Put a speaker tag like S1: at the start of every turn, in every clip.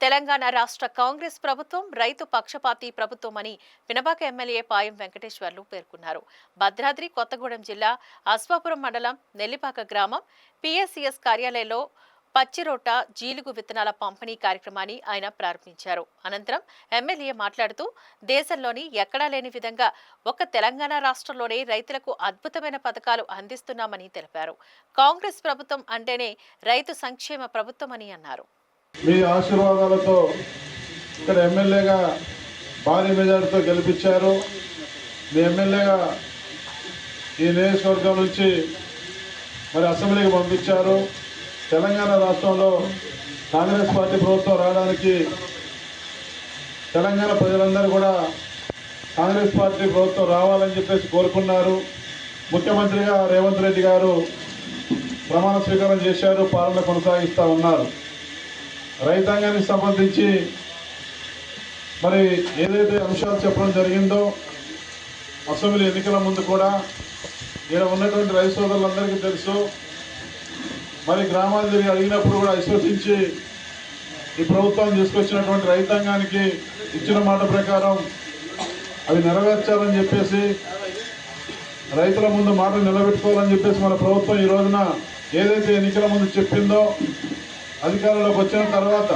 S1: తెలంగాణ రాష్ట్ర కాంగ్రెస్ ప్రభుత్వం రైతు పక్షపాతి ప్రభుత్వమని పినపాక ఎమ్మెల్యే పాయం వెంకటేశ్వర్లు పేర్కొన్నారు. భద్రాద్రి కొత్తగూడెం జిల్లా అశ్వాపురం మండలం నెల్లిపాక గ్రామం పిఎస్సిఎస్ కార్యాలయంలో పచ్చిరోట జీలుగు విత్తనాల పంపిణీ కార్యక్రమాన్ని ఆయన ప్రారంభించారు. అనంతరం ఎమ్మెల్యే మాట్లాడుతూ దేశంలోని ఎక్కడా లేని విధంగా ఒక్క తెలంగాణ రాష్ట్రంలోనే రైతులకు అద్భుతమైన పథకాలు అందిస్తున్నామని తెలిపారు. కాంగ్రెస్ ప్రభుత్వం అంటేనే రైతు సంక్షేమ ప్రభుత్వమని అన్నారు.
S2: మీ ఆశీర్వాదాలతో ఇక్కడ ఎమ్మెల్యేగా భారీ మెజార్టీతో గెలిపించారు. మీ ఎమ్మెల్యేగా ఈ నియోజకవర్గం నుంచి మరి అసెంబ్లీకి పంపించారు. తెలంగాణ రాష్ట్రంలో కాంగ్రెస్ పార్టీ ప్రభుత్వం రావడానికి తెలంగాణ ప్రజలందరూ కూడా కాంగ్రెస్ పార్టీ ప్రభుత్వం రావాలని చెప్పేసి కోరుకున్నారు. ముఖ్యమంత్రిగా రేవంత్ రెడ్డి గారు ప్రమాణ స్వీకారం చేశారు, పాలన కొనసాగిస్తూ ఉన్నారు. రైతాంగానికి సంబంధించి మరి ఏదైతే అంశాలు చెప్పడం జరిగిందో అసెంబ్లీ ఎన్నికల ముందు కూడా ఇక్కడ ఉన్నటువంటి రైతు సోదరులందరికీ తెలుసు. మరి గ్రామాలు తిరిగి అడిగినప్పుడు కూడా విశ్వసించి ఈ ప్రభుత్వం తీసుకొచ్చినటువంటి రైతాంగానికి ఇచ్చిన మాట ప్రకారం అవి నెరవేర్చాలని చెప్పేసి రైతుల ముందు మాటలు నిలబెట్టుకోవాలని చెప్పేసి మన ప్రభుత్వం ఈ రోజున ఏదైతే ఎన్నికల ముందు చెప్పిందో అధికారంలోకి వచ్చిన తర్వాత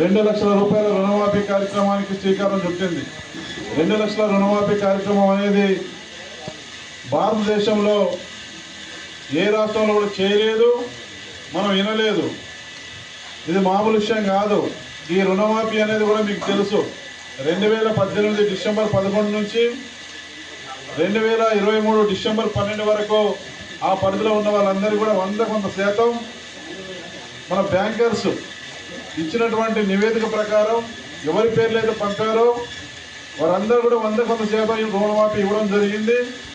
S2: 2 లక్షల రూపాయల రుణమాఫీ కార్యక్రమానికి శ్రీకారం చుట్టింది. 2 లక్షల రుణమాఫీ కార్యక్రమం అనేది భారతదేశంలో ఏ రాష్ట్రంలో కూడా చేయలేదు, మనం వినలేదు. ఇది మామూలు విషయం కాదు. ఈ రుణమాఫీ అనేది కూడా మీకు తెలుసు. 2018 డిసెంబర్ 11 నుంచి 2023 డిసెంబర్ 12 వరకు ఆ పరిధిలో ఉన్న వాళ్ళందరూ కూడా 100% మన బ్యాంకర్స్ ఇచ్చినటువంటి నివేదిక ప్రకారం ఎవరి పేర్లు అయితే పంపారో వారందరూ కూడా 100% రుణమాఫీ ఇవ్వడం జరిగింది.